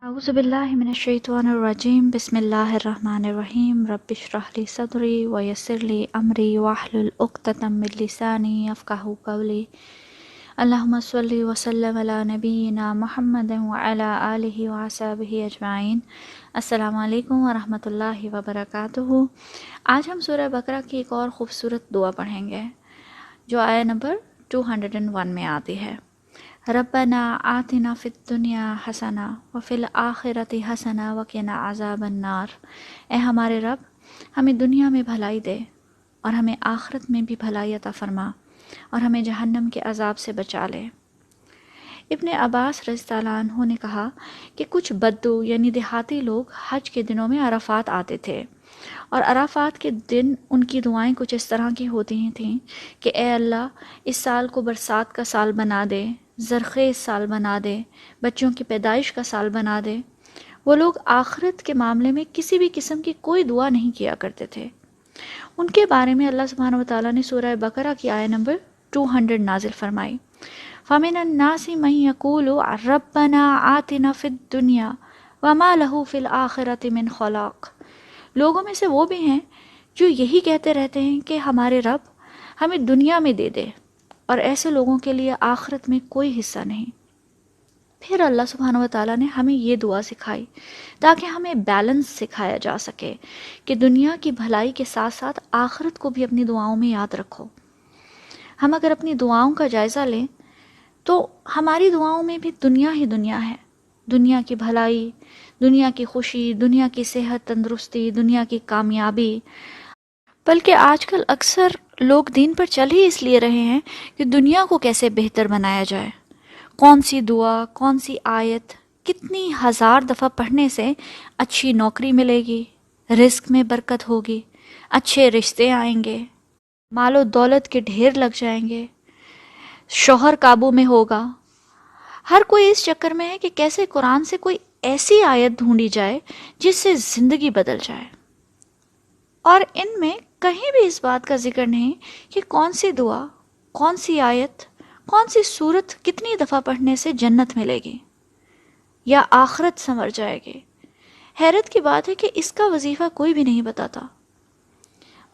اعوذ باللہ من الشیطان الرجیم بسم اللہ الرحمن الرحیم رب اشرح لی صدری ویسر لی امری واحلل عقدۃ من لسانی یفقہوا قولی اللہم صلی وسلم علی نبینا محمد وعلی آلہ وصحبہ اجمعین۔ السلام علیکم ورحمۃ اللہ وبرکاتہ۔ آج ہم سورہ بقرہ کی ایک اور خوبصورت دعا پڑھیں گے جو آیہ نمبر 201 میں آتی ہے۔ ربنا آتنا فی الدنیا حسنہ وفی الآخرۃ حسنہ وقنا عذاب النار۔ اے ہمارے رب، ہمیں دنیا میں بھلائی دے اور ہمیں آخرت میں بھی بھلائی عطا فرما اور ہمیں جہنم کے عذاب سے بچا لے۔ ابن عباس رضی اللہ عنہ نے کہا کہ کچھ بدو یعنی دیہاتی لوگ حج کے دنوں میں عرفات آتے تھے، اور عرفات کے دن ان کی دعائیں کچھ اس طرح کی ہوتی تھیں کہ اے اللہ، اس سال کو برسات کا سال بنا دے، زرخیز سال بنا دے، بچوں کی پیدائش کا سال بنا دے۔ وہ لوگ آخرت کے معاملے میں کسی بھی قسم کی کوئی دعا نہیں کیا کرتے تھے۔ ان کے بارے میں اللہ سبحانہ وتعالیٰ نے سورہ بقرہ کی آیہ نمبر 200 نازل فرمائی۔ فَمِنَ النَّاسِ مَن يَقُولُ رَبَّنَا آتِنَا فِي الدُّنْيَا وَمَا لَهُ فِي الْآخِرَةِ مِنْ خَلَاقٍ۔ لوگوں میں سے وہ بھی ہیں جو یہی کہتے رہتے ہیں کہ ہمارے رب ہمیں دنیا میں دے دے، اور ایسے لوگوں کے لیے آخرت میں کوئی حصہ نہیں۔ پھر اللہ سبحانہ وتعالیٰ نے ہمیں یہ دعا سکھائی تاکہ ہمیں بیلنس سکھایا جا سکے کہ دنیا کی بھلائی کے ساتھ ساتھ آخرت کو بھی اپنی دعاؤں میں یاد رکھو۔ ہم اگر اپنی دعاؤں کا جائزہ لیں تو ہماری دعاؤں میں بھی دنیا ہی دنیا ہے، دنیا کی بھلائی، دنیا کی خوشی، دنیا کی صحت تندرستی، دنیا کی کامیابی۔ بلکہ آج کل اکثر لوگ دین پر چل ہی اس لیے رہے ہیں کہ دنیا کو کیسے بہتر بنایا جائے، کون سی دعا، کون سی آیت کتنی ہزار دفعہ پڑھنے سے اچھی نوکری ملے گی، رزق میں برکت ہوگی، اچھے رشتے آئیں گے، مال و دولت کے ڈھیر لگ جائیں گے، شوہر قابو میں ہوگا۔ ہر کوئی اس چکر میں ہے کہ کیسے قرآن سے کوئی ایسی آیت ڈھونڈی جائے جس سے زندگی بدل جائے، اور ان میں کہیں بھی اس بات کا ذکر نہیں کہ کون سی دعا، کون سی آیت، کون سی سورت کتنی دفعہ پڑھنے سے جنت ملے گی یا آخرت سنور جائے گی۔ حیرت کی بات ہے کہ اس کا وظیفہ کوئی بھی نہیں بتاتا،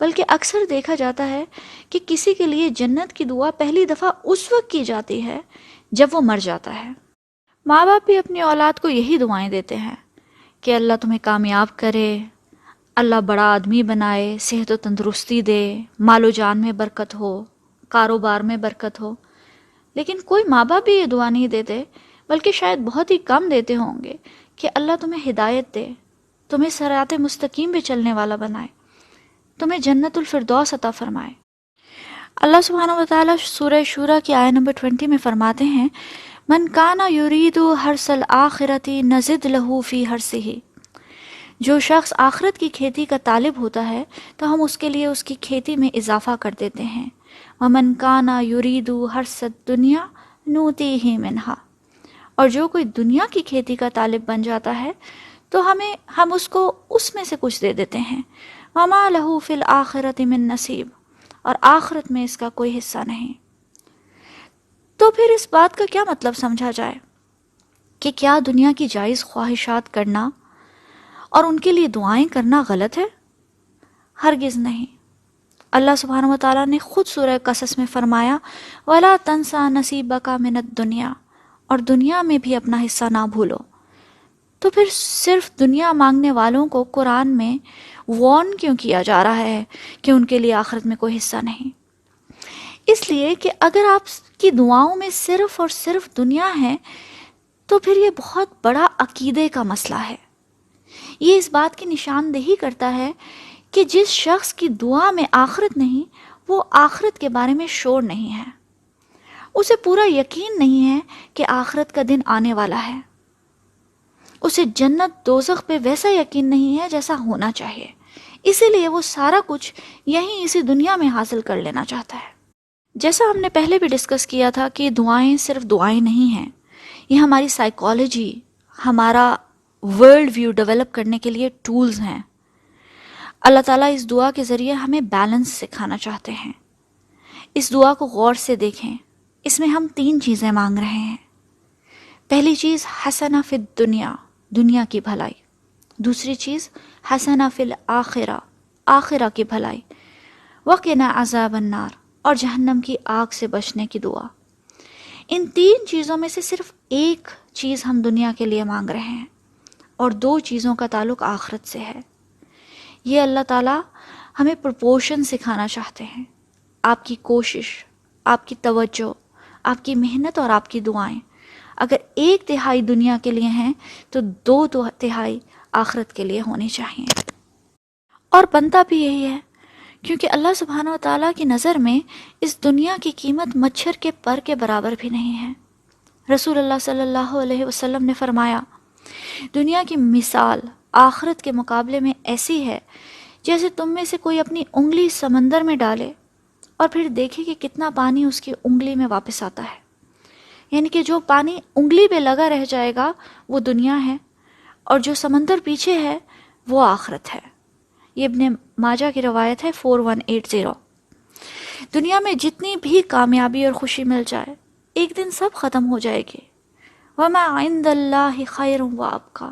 بلکہ اکثر دیکھا جاتا ہے کہ کسی کے لیے جنت کی دعا پہلی دفعہ اس وقت کی جاتی ہے جب وہ مر جاتا ہے۔ ماں باپ بھی اپنی اولاد کو یہی دعائیں دیتے ہیں کہ اللہ تمہیں کامیاب کرے، اللہ بڑا آدمی بنائے، صحت و تندرستی دے، مال و جان میں برکت ہو، کاروبار میں برکت ہو۔ لیکن کوئی ماں باپ بھی یہ دعا نہیں دیتے، بلکہ شاید بہت ہی کم دیتے ہوں گے کہ اللہ تمہیں ہدایت دے، تمہیں صراط مستقیم پہ چلنے والا بنائے، تمہیں جنت الفردوس عطا فرمائے۔ اللہ سبحانہ وتعالیٰ سورہ شورى کی آیہ نمبر 20 میں فرماتے ہیں، من کانا یرید حرث الآخرۃ نزد لہ فی حرثہ۔ جو شخص آخرت کی کھیتی کا طالب ہوتا ہے تو ہم اس کے لیے اس کی کھیتی میں اضافہ کر دیتے ہیں۔ وَمَنْ كَانَ يُرِيدُ حَرْثَ الدُّنْيَا نُؤْتِيهِ مِنْهَا۔ اور جو کوئی دنیا کی کھیتی کا طالب بن جاتا ہے تو ہم اس کو اس میں سے کچھ دے دیتے ہیں۔ وَمَا لَهُ فِي الْآخِرَةِ مِن نَصِيب۔ اور آخرت میں اس کا کوئی حصہ نہیں۔ تو پھر اس بات کا کیا مطلب سمجھا جائے کہ کیا دنیا کی جائز خواہشات کرنا اور ان کے لیے دعائیں کرنا غلط ہے؟ ہرگز نہیں۔ اللہ سبحانہ وتعالیٰ نے خود سورہ قصص میں فرمایا وَلَا تَنْسَى نَصِيبَكَ مِنَ الدُّنْيَا، اور دنیا میں بھی اپنا حصہ نہ بھولو۔ تو پھر صرف دنیا مانگنے والوں کو قرآن میں وارن کیوں کیا جا رہا ہے کہ ان کے لیے آخرت میں کوئی حصہ نہیں؟ اس لیے کہ اگر آپ کی دعاؤں میں صرف اور صرف دنیا ہے تو پھر یہ بہت بڑا عقیدے کا مسئلہ ہے۔ یہ اس بات کی نشاندہی کرتا ہے کہ جس شخص کی دعا میں آخرت نہیں، وہ آخرت کے بارے میں شور نہیں ہے، اسے پورا یقین نہیں ہے کہ آخرت کا دن آنے والا ہے، اسے جنت دوزخ پہ ویسا یقین نہیں ہے جیسا ہونا چاہیے، اسی لیے وہ سارا کچھ یہیں اسی دنیا میں حاصل کر لینا چاہتا ہے۔ جیسا ہم نے پہلے بھی ڈسکس کیا تھا کہ دعائیں صرف دعائیں نہیں ہیں، یہ ہماری سائیکالوجی، ہمارا ورلڈ ویو ڈیولپ کرنے کے لیے ٹولز ہیں۔ اللہ تعالیٰ اس دعا کے ذریعے ہمیں بیلنس سکھانا چاہتے ہیں۔ اس دعا کو غور سے دیکھیں، اس میں ہم 3 چیزیں مانگ رہے ہیں۔ پہلی چیز حسنہ فی الدنیا، دنیا کی بھلائی. دوسری چیز حسنہ فی الآخرہ، آخرہ کی بھلائی. وقنا عذاب النار، اور جہنم کی آگ سے بچنے کی دعا. ان تین چیزوں میں سے صرف ایک چیز ہم دنیا کے لیے مانگ رہے ہیں، اور دو چیزوں کا تعلق آخرت سے ہے. یہ اللہ تعالیٰ ہمیں پرپورشن سکھانا چاہتے ہیں. آپ کی کوشش، آپ کی توجہ، آپ کی محنت اور آپ کی دعائیں اگر 1/3 دنیا کے لیے ہیں تو 2/3 آخرت کے لیے ہونی چاہیے. اور بنتا بھی یہی ہے، کیونکہ اللہ سبحانہ و تعالیٰ کی نظر میں اس دنیا کی قیمت مچھر کے پر کے برابر بھی نہیں ہے. رسول اللہ صلی اللہ علیہ وسلم نے فرمایا، دنیا کی مثال آخرت کے مقابلے میں ایسی ہے جیسے تم میں سے کوئی اپنی انگلی سمندر میں ڈالے اور پھر دیکھے کہ کتنا پانی اس کی انگلی میں واپس آتا ہے. یعنی کہ جو پانی انگلی پہ لگا رہ جائے گا وہ دنیا ہے، اور جو سمندر پیچھے ہے وہ آخرت ہے. یہ ابن ماجہ کی روایت ہے 4180. دنیا میں جتنی بھی کامیابی اور خوشی مل جائے ایک دن سب ختم ہو جائے گی. وما عند اللہ خیر وابقا،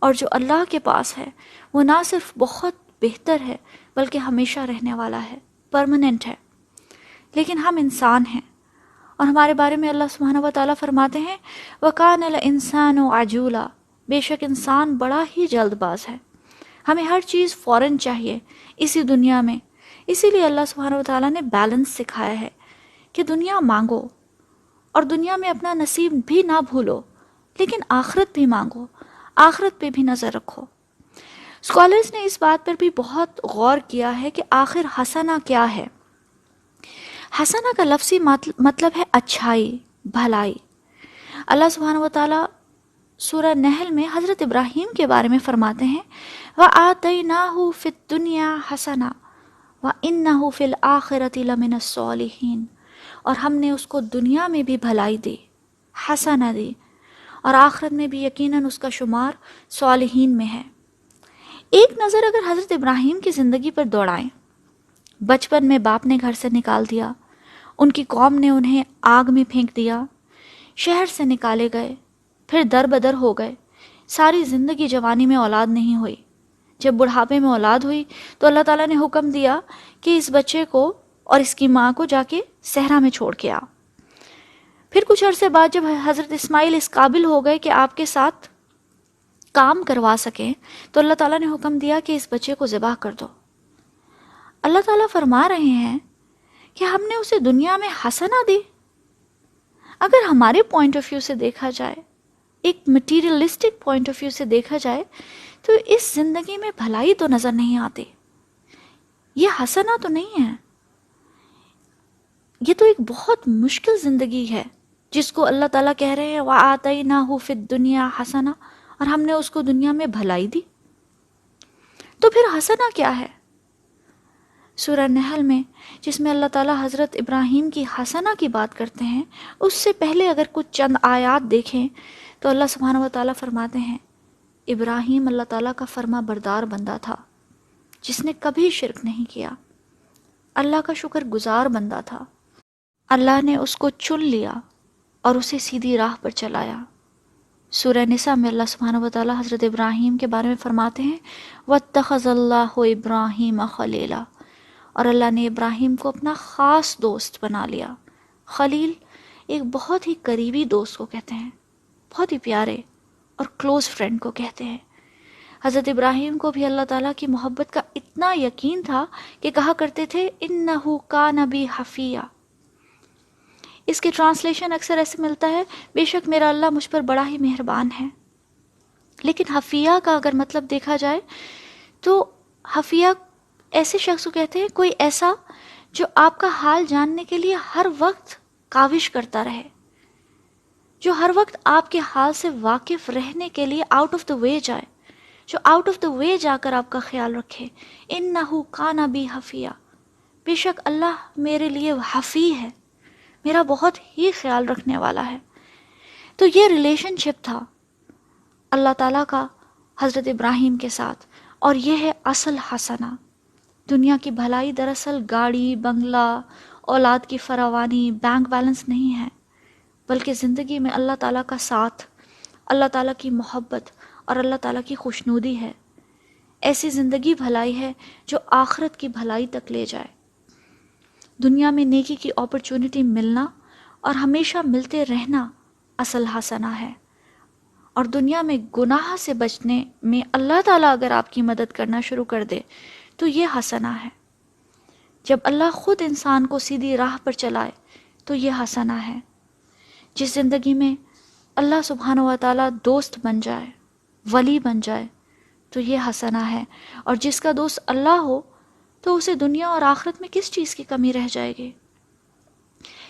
اور جو اللہ کے پاس ہے وہ نہ صرف بہت بہتر ہے بلکہ ہمیشہ رہنے والا ہے، پرماننٹ ہے. لیکن ہم انسان ہیں، اور ہمارے بارے میں اللہ سبحانہ و تعالیٰ فرماتے ہیں وَكَانَ الْإِنسَانُ عَجُولًا، بے شک انسان بڑا ہی جلد باز ہے. ہمیں ہر چیز فوراً چاہیے اسی دنیا میں. اسی لیے اللہ سبحانہ و تعالیٰ نے بیلنس سکھایا ہے کہ دنیا مانگو اور دنیا میں اپنا نصیب بھی نہ بھولو، لیکن آخرت بھی مانگو، آخرت پہ بھی نظر رکھو. اسکالرز نے اس بات پر بھی بہت غور کیا ہے کہ آخر حسنہ کیا ہے. حسنہ کا لفظی مطلب ہے اچھائی، بھلائی. اللہ سبحانہ و تعالیٰ سورہ نحل میں حضرت ابراہیم کے بارے میں فرماتے ہیں وَآتَيْنَاهُ فِي الدُّنْيَا حَسَنَةً وَإِنَّهُ فِي الْآخِرَةِ لَمِنَ الصَّالِحِينَ، اور ہم نے اس کو دنیا میں بھی بھلائی دی، حسنہ دی، اور آخرت میں بھی یقیناً اس کا شمار صالحین میں ہے. ایک نظر اگر حضرت ابراہیم کی زندگی پر دوڑائیں، بچپن میں باپ نے گھر سے نکال دیا، ان کی قوم نے انہیں آگ میں پھینک دیا، شہر سے نکالے گئے، پھر در بدر ہو گئے، ساری زندگی جوانی میں اولاد نہیں ہوئی. جب بڑھاپے میں اولاد ہوئی تو اللہ تعالیٰ نے حکم دیا کہ اس بچے کو اور اس کی ماں کو جا کے صحرا میں چھوڑ کے آ. پھر کچھ عرصے بعد جب حضرت اسماعیل اس قابل ہو گئے کہ آپ کے ساتھ کام کروا سکیں تو اللہ تعالیٰ نے حکم دیا کہ اس بچے کو ذبح کر دو. اللہ تعالیٰ فرما رہے ہیں کہ ہم نے اسے دنیا میں حسنہ دی. اگر ہمارے پوائنٹ آف ویو سے دیکھا جائے، ایک مٹیریلسٹک پوائنٹ آف ویو سے دیکھا جائے تو اس زندگی میں بھلائی تو نظر نہیں آتی. یہ حسنہ تو نہیں ہے، یہ تو ایک بہت مشکل زندگی ہے جس کو اللہ تعالیٰ کہہ رہے ہیں وَآتَيْنَاهُ فِي الدُّنْيَا حَسَنَةً، اور ہم نے اس کو دنیا میں بھلائی دی. تو پھر حسنہ کیا ہے؟ سورہ نحل میں جس میں اللہ تعالیٰ حضرت ابراہیم کی حسنہ کی بات کرتے ہیں، اس سے پہلے اگر کچھ چند آیات دیکھیں تو اللہ سبحانہ و تعالیٰ فرماتے ہیں ابراہیم اللہ تعالیٰ کا فرما بردار بندہ تھا جس نے کبھی شرک نہیں کیا، اللہ کا شکر گزار بندہ تھا. اللہ نے اس کو چن لیا اور اسے سیدھی راہ پر چلایا. سورہ نساء میں اللہ سبحانہ و تعالیٰ حضرت ابراہیم کے بارے میں فرماتے ہیں وَاتَّخَذَ اللَّهُ إِبْرَاهِيمَ خَلِيلًا، اور اللہ نے ابراہیم کو اپنا خاص دوست بنا لیا. خلیل ایک بہت ہی قریبی دوست کو کہتے ہیں، بہت ہی پیارے اور کلوز فرینڈ کو کہتے ہیں. حضرت ابراہیم کو بھی اللہ تعالیٰ کی محبت کا اتنا یقین تھا کہ کہا کرتے تھے اِنَّهُ كَانَ بِي حَفِيًّا. اس کے ٹرانسلیشن اکثر ایسے ملتا ہے بے شک میرا اللہ مجھ پر بڑا ہی مہربان ہے. لیکن حفیہ کا اگر مطلب دیکھا جائے تو حفیہ ایسے شخص کو کہتے ہیں کوئی ایسا جو آپ کا حال جاننے کے لیے ہر وقت کاوش کرتا رہے، جو ہر وقت آپ کے حال سے واقف رہنے کے لیے آؤٹ آف دا وے جائے، جو آؤٹ آف دا وے جا کر آپ کا خیال رکھے. اِنَّهُ كَانَ بِي حَفِيًّا، بے شک اللہ میرے لیے حفی ہے، میرا بہت ہی خیال رکھنے والا ہے. تو یہ ریلیشن شپ تھا اللہ تعالیٰ کا حضرت ابراہیم کے ساتھ، اور یہ ہے اصل حسنہ. دنیا کی بھلائی دراصل گاڑی، بنگلہ، اولاد کی فراوانی، بینک بیلنس نہیں ہے، بلکہ زندگی میں اللہ تعالیٰ کا ساتھ، اللہ تعالیٰ کی محبت اور اللہ تعالیٰ کی خوشنودی ہے۔ ایسی زندگی بھلائی ہے جو آخرت کی بھلائی تک لے جائے۔ دنیا میں نیکی کی اپرچونٹی ملنا اور ہمیشہ ملتے رہنا اصل حسنہ ہے، اور دنیا میں گناہ سے بچنے میں اللہ تعالیٰ اگر آپ کی مدد کرنا شروع کر دے تو یہ حسنہ ہے۔ جب اللہ خود انسان کو سیدھی راہ پر چلائے تو یہ حسنہ ہے۔ جس زندگی میں اللہ سبحانہ و تعالیٰ دوست بن جائے، ولی بن جائے، تو یہ حسنہ ہے، اور جس کا دوست اللہ ہو تو اسے دنیا اور آخرت میں کس چیز کی کمی رہ جائے گی۔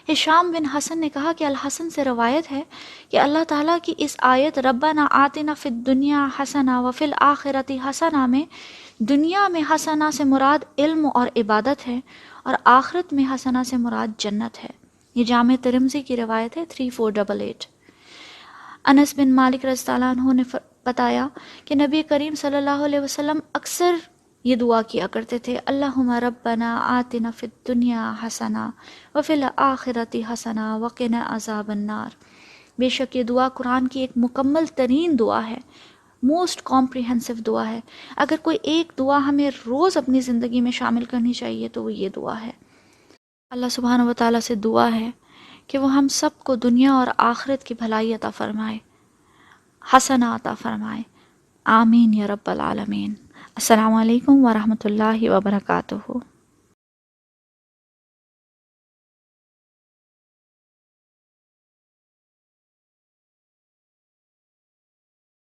ہشام بن حسن نے کہا کہ الحسن سے روایت ہے کہ اللہ تعالیٰ کی اس آیت ربنا آتنا فی الدنیا حسنہ وفی الآخرۃ حسنہ میں دنیا میں حسنہ سے مراد علم اور عبادت ہے، اور آخرت میں حسنہ سے مراد جنت ہے۔ یہ جامع ترمذی کی روایت ہے 3488۔ انس بن مالک رضی اللہ عنہ نے بتایا کہ نبی کریم صلی اللہ علیہ وسلم اکثر یہ دعا کیا کرتے تھے، اللہم ربنا آتنا فی الدنیا حسنہ وفی الآخرۃ حسنہ وقنا عذاب النار۔ بے شک یہ دعا قرآن کی ایک مکمل ترین دعا ہے، موسٹ کمپریہنسو دعا ہے۔ اگر کوئی ایک دعا ہمیں روز اپنی زندگی میں شامل کرنی چاہیے تو وہ یہ دعا ہے۔ اللہ سبحانہ و تعالیٰ سے دعا ہے کہ وہ ہم سب کو دنیا اور آخرت کی بھلائی عطا فرمائے، حسنہ عطا فرمائے، آمین یا رب العالمین۔ السلام علیکم ورحمۃ اللہ وبرکاتہ۔